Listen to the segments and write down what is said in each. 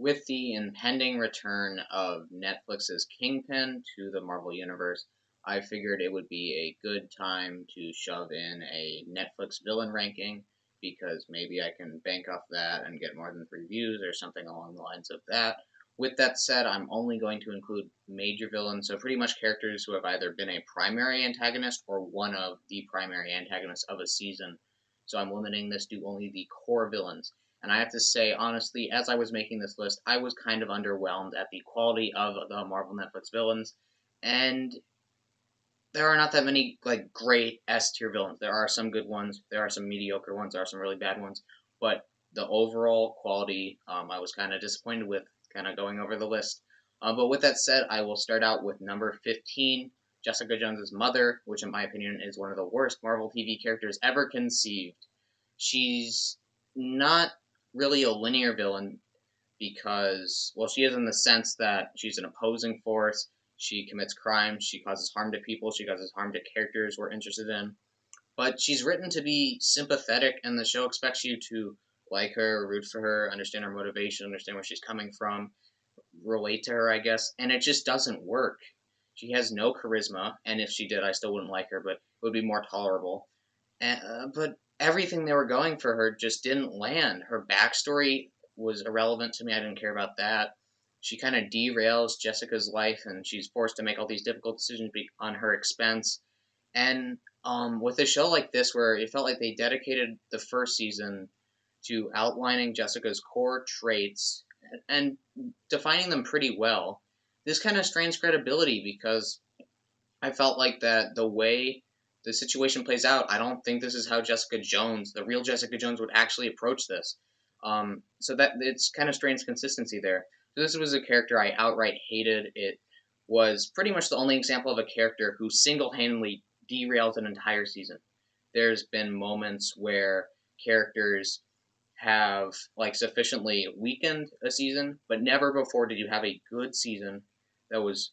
with the impending return of Netflix's Kingpin to the Marvel Universe, I figured it would be a good time to shove in a Netflix villain ranking because maybe I can bank off that and get more than 3 views or something along the lines of that. With that said, I'm only going to include major villains, so pretty much characters who have either been a primary antagonist or one of the primary antagonists of a season. So I'm limiting this to only the core villains. And I have to say, honestly, as I was making this list, I was kind of underwhelmed at the quality of the Marvel Netflix villains. And there are not that many like great S tier villains. There are some good ones, there are some mediocre ones, there are some really bad ones. But the overall quality, I was kind of disappointed with, kind of going over the list. But with that said, I will start out with number 15, Jessica Jones's mother, which in my opinion is one of the worst Marvel TV characters ever conceived. She's not really a linear villain because, well, she is in the sense that she's an opposing force. She commits crimes. She causes harm to people. She causes harm to characters we're interested in. But she's written to be sympathetic, and the show expects you to like her, root for her, understand her motivation, understand where she's coming from, relate to her, I guess. And it just doesn't work. She has no charisma, and if she did, I still wouldn't like her, but it would be more tolerable. But everything they were going for her just didn't land. Her backstory was irrelevant to me. I didn't care about that. She kind of derails Jessica's life, and she's forced to make all these difficult decisions on her expense. And with a show like this, where it felt like they dedicated the first season to outlining Jessica's core traits and defining them pretty well, this kind of strains credibility because I felt like that the way the situation plays out, I don't think this is how Jessica Jones, the real Jessica Jones, would actually approach this. So that it's kind of strains consistency there. So this was a character I outright hated. It was pretty much the only example of a character who single-handedly derails an entire season. There's been moments where characters have like sufficiently weakened a season, but never before did you have a good season that was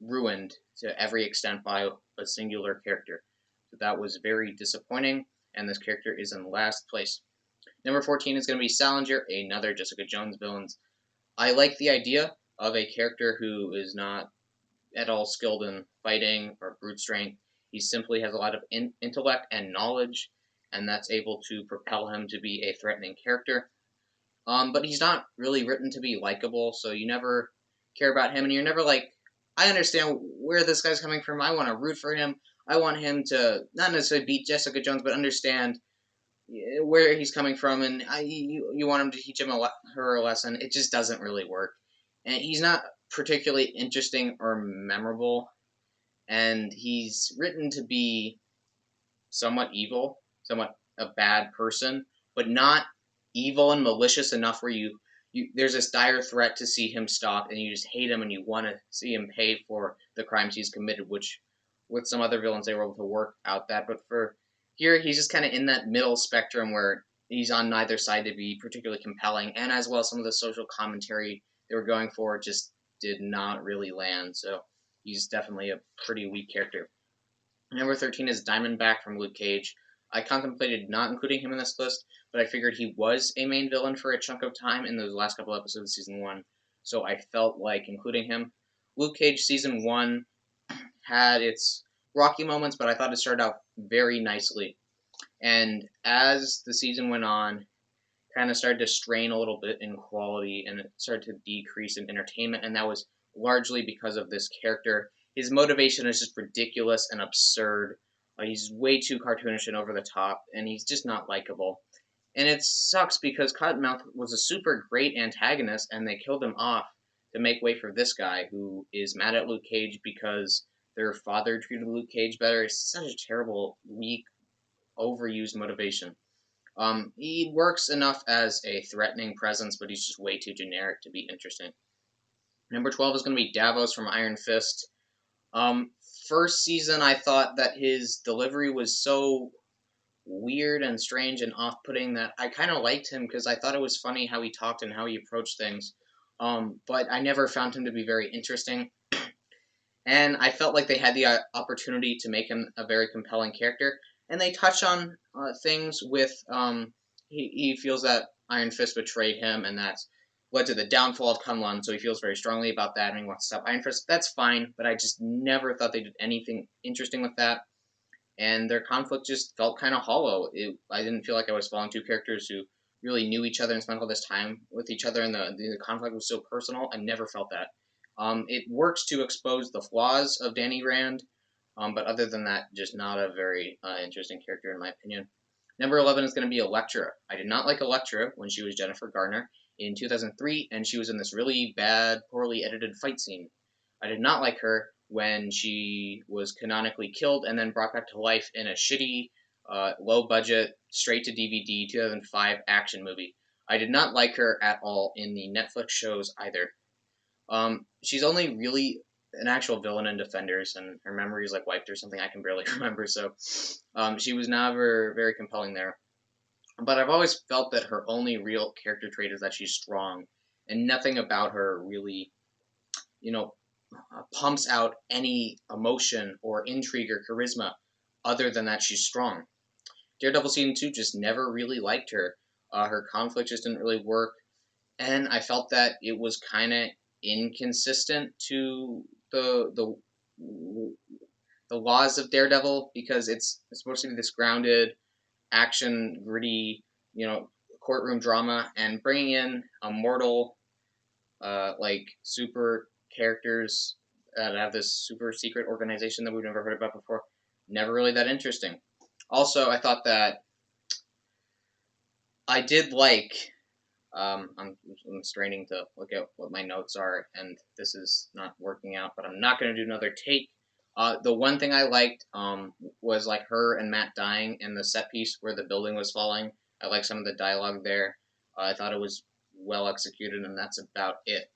ruined to every extent by a singular character. So that was very disappointing, and this character is in last place. Number 14 is going to be Sallinger, another Jessica Jones villain. I like the idea of a character who is not at all skilled in fighting or brute strength. He simply has a lot of intellect and knowledge, and that's able to propel him to be a threatening character. But he's not really written to be likable, so you never care about him, and you're never like, I understand where this guy's coming from. I want to root for him. I want him to not necessarily beat Jessica Jones, but understand where he's coming from, and you want him to teach her a lesson. It just doesn't really work, and he's not particularly interesting or memorable, and he's written to be somewhat evil, somewhat a bad person, but not evil and malicious enough where there's this dire threat to see him stop, and you just hate him and you want to see him pay for the crimes he's committed, which with some other villains they were able to work out that. But for here, he's just kind of in that middle spectrum where he's on neither side to be particularly compelling, and as well some of the social commentary they were going for just did not really land. So he's definitely a pretty weak character. Number 13 is Diamondback from Luke Cage. I contemplated not including him in this list, but I figured he was a main villain for a chunk of time in those last couple episodes of Season 1, so I felt like including him. Luke Cage Season 1 had its rocky moments, but I thought it started out very nicely. And as the season went on, kind of started to strain a little bit in quality, and it started to decrease in entertainment, and that was largely because of this character. His motivation is just ridiculous and absurd. He's way too cartoonish and over the top, and he's just not likable. And it sucks because Cottonmouth was a super great antagonist, and they killed him off to make way for this guy who is mad at Luke Cage because their father treated Luke Cage better. It's such a terrible, weak, overused motivation. He works enough as a threatening presence, but he's just way too generic to be interesting. Number 12 is going to be Davos from Iron Fist. First season, I thought that his delivery was so weird and strange and off-putting that I kind of liked him because I thought it was funny how he talked and how he approached things. But I never found him to be very interesting. And I felt like they had the opportunity to make him a very compelling character. And they touch on things with, he feels that Iron Fist betrayed him, and that's led to the downfall of Kunlun, so he feels very strongly about that, and he wants to stop Iron Fist. That's fine, but I just never thought they did anything interesting with that, and their conflict just felt kind of hollow. I didn't feel like I was following two characters who really knew each other and spent all this time with each other, and the conflict was so personal. I never felt that. It works to expose the flaws of Danny Rand, but other than that, just not a very interesting character in my opinion. Number 11 is going to be Elektra. I did not like Elektra when she was Jennifer Garner in 2003, and she was in this really bad, poorly edited fight scene. I did not like her when she was canonically killed and then brought back to life in a shitty, low-budget, straight-to-DVD 2005 action movie. I did not like her at all in the Netflix shows either. She's only really an actual villain in Defenders, and her memory is like wiped or something. I can barely remember, so she was never very compelling there. But I've always felt that her only real character trait is that she's strong, and nothing about her really, pumps out any emotion or intrigue or charisma other than that she's strong. Daredevil Season 2 just never really liked her. Her conflict just didn't really work, and I felt that it was kind of inconsistent to the laws of Daredevil, because it's supposed to be this grounded, action, gritty, courtroom drama, and bringing in immortal, super characters that have this super secret organization that we've never heard about before, never really that interesting. Also, I thought that I did like. I'm straining to look at what my notes are, and this is not working out, but I'm not going to do another take. The one thing I liked was like her and Matt dying in the set piece where the building was falling. I liked some of the dialogue there. I thought it was well executed, and that's about it.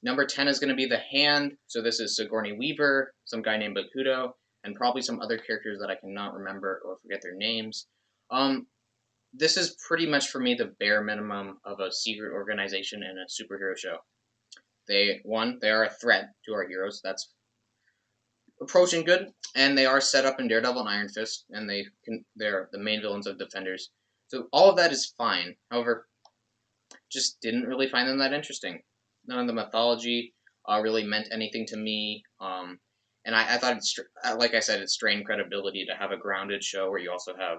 Number 10 is going to be the Hand. So this is Sigourney Weaver, some guy named Bakudo, and probably some other characters that I cannot remember or forget their names. This is pretty much for me the bare minimum of a secret organization in a superhero show. They are a threat to our heroes. That's approaching good, and they are set up in Daredevil and Iron Fist, and they're the main villains of Defenders. So all of that is fine. However, just didn't really find them that interesting. None of the mythology really meant anything to me. And I thought like I said, it strained credibility to have a grounded show where you also have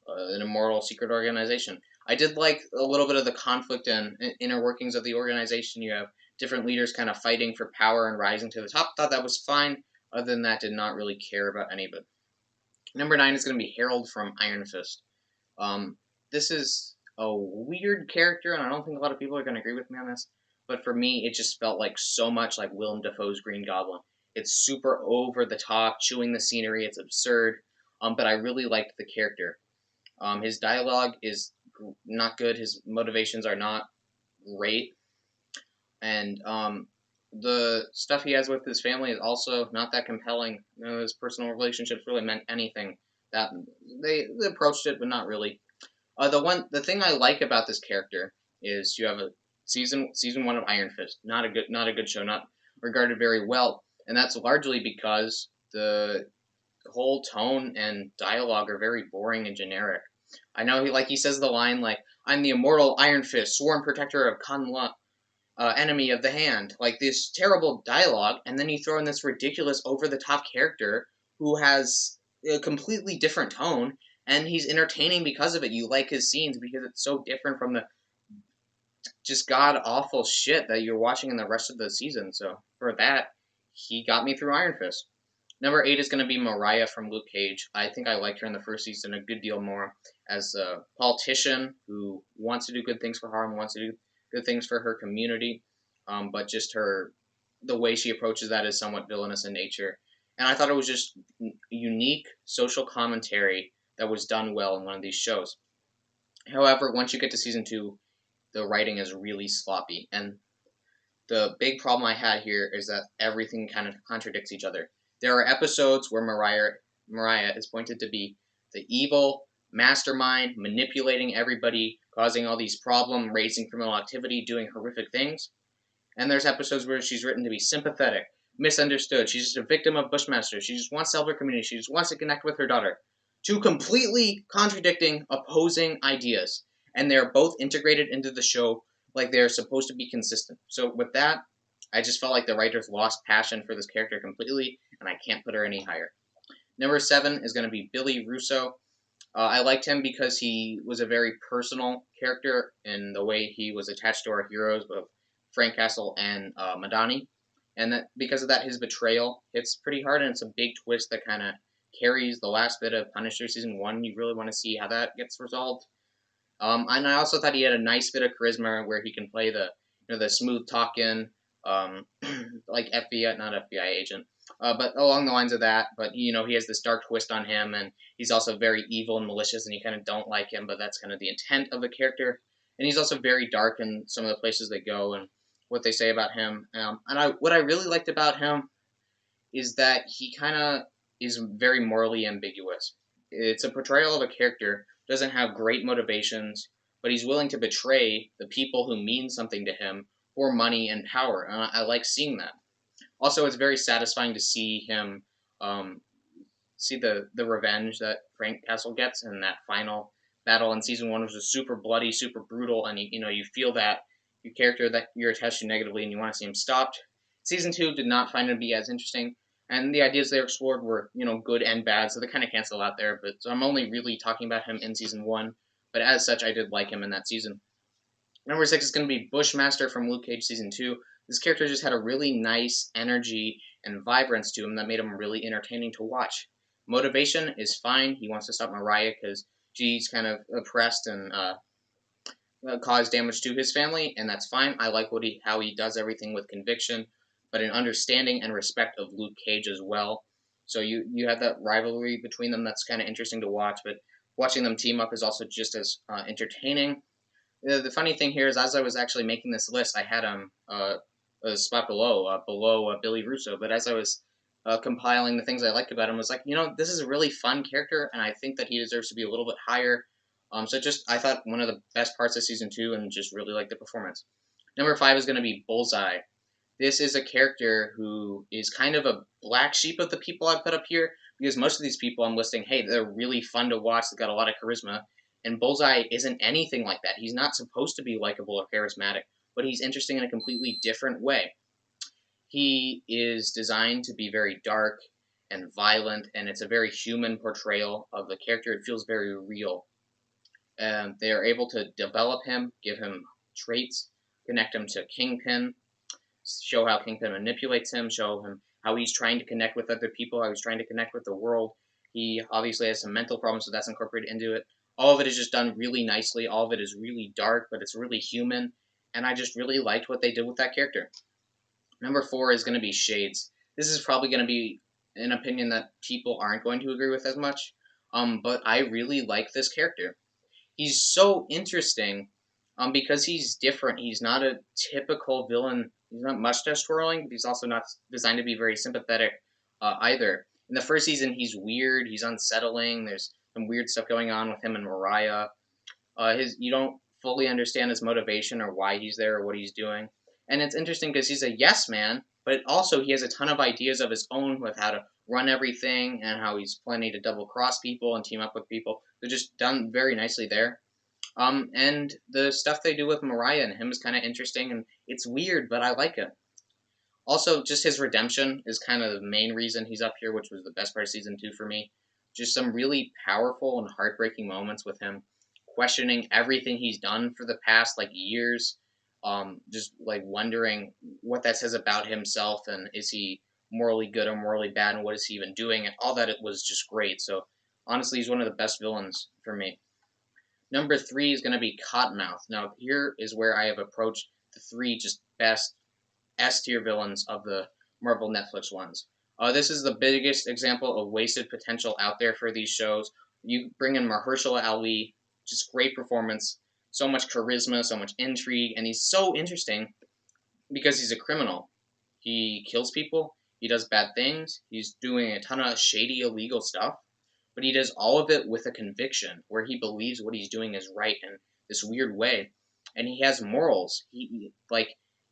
an immortal secret organization. I did like a little bit of the conflict and inner workings of the organization. You have different leaders kind of fighting for power and rising to the top. Thought that was fine. Other than that, did not really care about any of it. Number 9 is going to be Harold from Iron Fist. This is a weird character, and I don't think a lot of people are going to agree with me on this. But for me, it just felt like so much like Willem Dafoe's Green Goblin. It's super over the top, chewing the scenery. It's absurd. But I really liked the character. His dialogue is not good. His motivations are not great. And the stuff he has with his family is also not that compelling. His personal relationships really meant anything. That they approached it, but not really. The thing I like about this character is you have a season 1 of Iron Fist. Not a good show, not regarded very well, and that's largely because the whole tone and dialogue are very boring and generic. I know he says the line like, "I'm the immortal Iron Fist, sworn protector of Kunlun, enemy of the Hand," like this terrible dialogue, and then you throw in this ridiculous over-the-top character who has a completely different tone, and he's entertaining because of it. You like his scenes because it's so different from the just god-awful shit that you're watching in the rest of the season. So for that, he got me through Iron Fist. Number 8 is going to be Mariah from Luke Cage. I think I liked her in the first season a good deal more as a politician who wants to do good things for Harlem, wants to do good things for her community, but just the way she approaches that is somewhat villainous in nature. And I thought it was just unique social commentary that was done well in one of these shows. However, once you get to season 2, the writing is really sloppy, and the big problem I had here is that everything kind of contradicts each other. There are episodes where Mariah is pointed to be the evil mastermind, manipulating everybody, causing all these problems, raising criminal activity, doing horrific things. And there's episodes where she's written to be sympathetic, misunderstood. She's just a victim of Bushmaster. She just wants to help her community. She just wants to connect with her daughter. Two completely contradicting, opposing ideas. And they're both integrated into the show like they're supposed to be consistent. So with that, I just felt like the writers lost passion for this character completely, and I can't put her any higher. Number 7 is going to be Billy Russo. I liked him because he was a very personal character in the way he was attached to our heroes of Frank Castle and Madani, and that because of that, his betrayal hits pretty hard, and it's a big twist that kind of carries the last bit of Punisher season 1. You really want to see how that gets resolved. And I also thought he had a nice bit of charisma where he can play the the smooth talking, um, like FBI, not FBI agent, but along the lines of that. But he has this dark twist on him, and he's also very evil and malicious, and you kind of don't like him, but that's kind of the intent of the character. And he's also very dark in some of the places they go and what they say about him. What I really liked about him is that he kind of is very morally ambiguous. It's a portrayal of a character who doesn't have great motivations, but he's willing to betray the people who mean something to him for money and power, and I like seeing that. Also, it's very satisfying to see him um, see the revenge that Frank Castle gets in that final battle in season 1, which was super bloody, super brutal, and you feel that your character that you're attached to negatively, and you want to see him stopped. Season 2 did not find it to be as interesting, and the ideas they explored were good and bad, so they kind of cancel out there. But so I'm only really talking about him in season 1, but as such, I did like him in that season. Number 6 is going to be Bushmaster from Luke Cage season 2. This character just had a really nice energy and vibrance to him that made him really entertaining to watch. Motivation is fine. He wants to stop Mariah because she's kind of oppressed and caused damage to his family, and that's fine. I like how he does everything with conviction, but an understanding and respect of Luke Cage as well. So you have that rivalry between them that's kind of interesting to watch, but watching them team up is also just as entertaining. The funny thing here is, as I was actually making this list, I had him a spot below Billy Russo. But as I was compiling the things I liked about him, was like, this is a really fun character, and I think that he deserves to be a little bit higher. So I thought one of the best parts of season 2, and just really liked the performance. Number 5 is going to be Bullseye. This is a character who is kind of a black sheep of the people I put up here, because most of these people I'm listing, hey, they're really fun to watch. They've got a lot of charisma. And Bullseye isn't anything like that. He's not supposed to be likable or charismatic, but he's interesting in a completely different way. He is designed to be very dark and violent, and it's a very human portrayal of the character. It feels very real. And they are able to develop him, give him traits, connect him to Kingpin, show how Kingpin manipulates him, show him how he's trying to connect with other people, how he's trying to connect with the world. He obviously has some mental problems, so that's incorporated into it. All of it is just done really nicely. All of it is really dark, but it's really human. And I just really liked what they did with that character. Number 4 is going to be Shades. This is probably going to be an opinion that people aren't going to agree with as much. But I really like this character. He's so interesting because he's different. He's not a typical villain. He's not mustache twirling, but he's also not designed to be very sympathetic either. In the first season, he's weird. He's unsettling. There's some weird stuff going on with him and Mariah. You don't fully understand his motivation or why he's there or what he's doing. And it's interesting because he's a yes man, but also he has a ton of ideas of his own with how to run everything and how he's planning to double cross people and team up with people. They're just done very nicely there. And the stuff they do with Mariah and him is kind of interesting, and it's weird, but I like it. Also, just his redemption is kind of the main reason he's up here, which was the best part of season 2 for me. Just some really powerful and heartbreaking moments with him questioning everything he's done for the past years. Just wondering what that says about himself, and is he morally good or morally bad, and what is he even doing, and all that. It was just great. So honestly, he's one of the best villains for me. Number 3 is going to be Cottonmouth. Now, here is where I have approached the 3 just best S tier villains of the Marvel Netflix ones. This is the biggest example of wasted potential out there for these shows. You bring in Mahershala Ali, just great performance, so much charisma, so much intrigue, and he's so interesting because he's a criminal. He kills people, he does bad things, he's doing a ton of shady illegal stuff, but he does all of it with a conviction where he believes what he's doing is right in this weird way, and he has morals.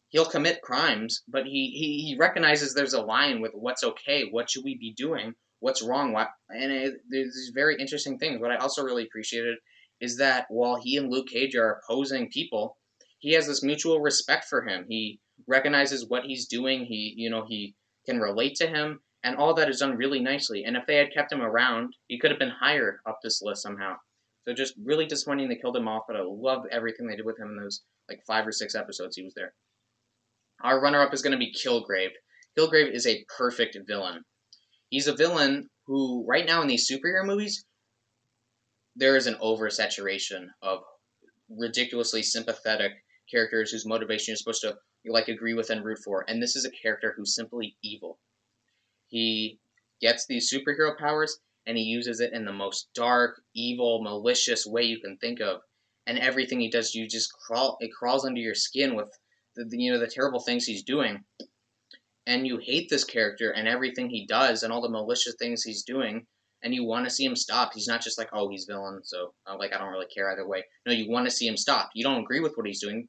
He'll commit crimes, but he recognizes there's a line with what's okay, what should we be doing, what's wrong, there's these very interesting things. What I also really appreciated is that while he and Luke Cage are opposing people, he has this mutual respect for him. He recognizes what he's doing. He can relate to him, and all that is done really nicely. And if they had kept him around, he could have been higher up this list somehow. So just really disappointing they killed him off, but I love everything they did with him in those like 5 or 6 episodes he was there. Our runner-up is going to be Kilgrave. Kilgrave is a perfect villain. He's a villain who, right now in these superhero movies, there is an oversaturation of ridiculously sympathetic characters whose motivation you're supposed to like agree with and root for. And this is a character who's simply evil. He gets these superhero powers and he uses it in the most dark, evil, malicious way you can think of. And everything he does, it crawls under your skin with the terrible things he's doing. And you hate this character and everything he does and all the malicious things he's doing, and you want to see him stop. He's not just like, oh, he's villain, so I don't really care either way. No, you want to see him stop. You don't agree with what he's doing,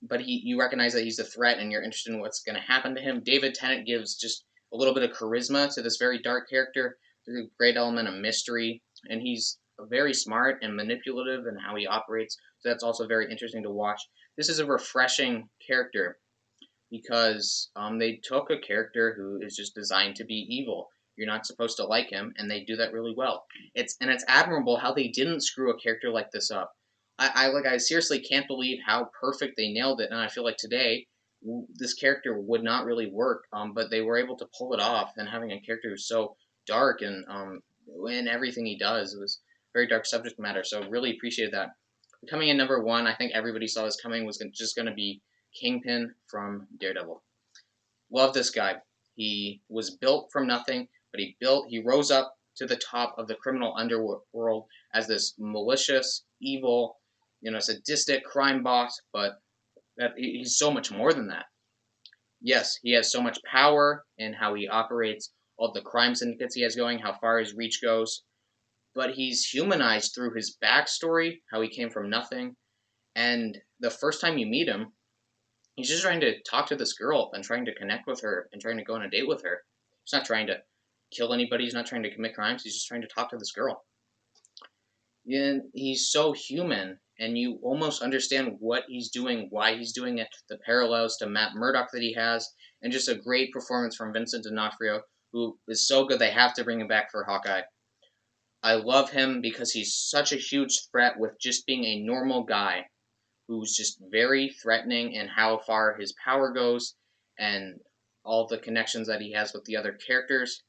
but you recognize that he's a threat and you're interested in what's going to happen to him. David Tennant gives just a little bit of charisma to this very dark character. There's a great element of mystery, and he's very smart and manipulative in how he operates, so that's also very interesting to watch. This is a refreshing character because they took a character who is just designed to be evil. You're not supposed to like him, and they do that really well. It's admirable how they didn't screw a character like this up. I seriously can't believe how perfect they nailed it, and I feel like today this character would not really work, but they were able to pull it off, and having a character who's so dark and in everything he does, it was very dark subject matter, so really appreciated that. Coming in number 1, I think everybody saw this coming, was just going to be Kingpin from Daredevil. Love this guy. He was built from nothing, but he rose up to the top of the criminal underworld as this malicious, evil, sadistic crime boss, but that he's so much more than that. Yes, he has so much power in how he operates, all the crime syndicates he has going, how far his reach goes, but he's humanized through his backstory, how he came from nothing, and the first time you meet him, he's just trying to talk to this girl and trying to connect with her and trying to go on a date with her. He's not trying to kill anybody. He's not trying to commit crimes. He's just trying to talk to this girl. And he's so human, and you almost understand what he's doing, why he's doing it, the parallels to Matt Murdock that he has, and just a great performance from Vincent D'Onofrio, who is so good they have to bring him back for Hawkeye. I love him because he's such a huge threat with just being a normal guy who's just very threatening in how far his power goes and all the connections that he has with the other characters.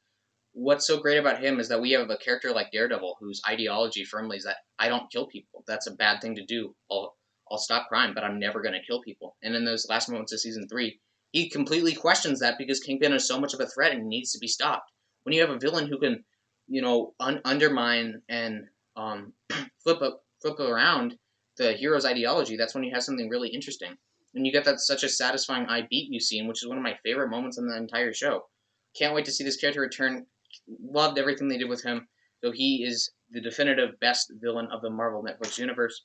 What's so great about him is that we have a character like Daredevil whose ideology firmly is that I don't kill people. That's a bad thing to do. I'll stop crime, but I'm never going to kill people. And in those last moments of season 3, he completely questions that because Kingpin is so much of a threat and needs to be stopped. When you have a villain who can, undermine and flip around the hero's ideology, that's when you have something really interesting. And you get that such a satisfying eye beat you scene, which is one of my favorite moments in the entire show. Can't wait to see this character return. Loved everything they did with him. So he is the definitive best villain of the Marvel Netflix universe.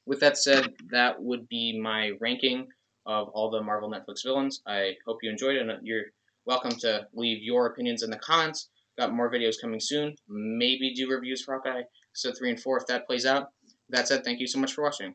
With that said, that would be my ranking of all the Marvel Netflix villains. I hope you enjoyed it, and you're welcome to leave your opinions in the comments. Got more videos coming soon. Maybe do reviews for Hawkeye, so 3 and 4 if that plays out. That said, thank you so much for watching.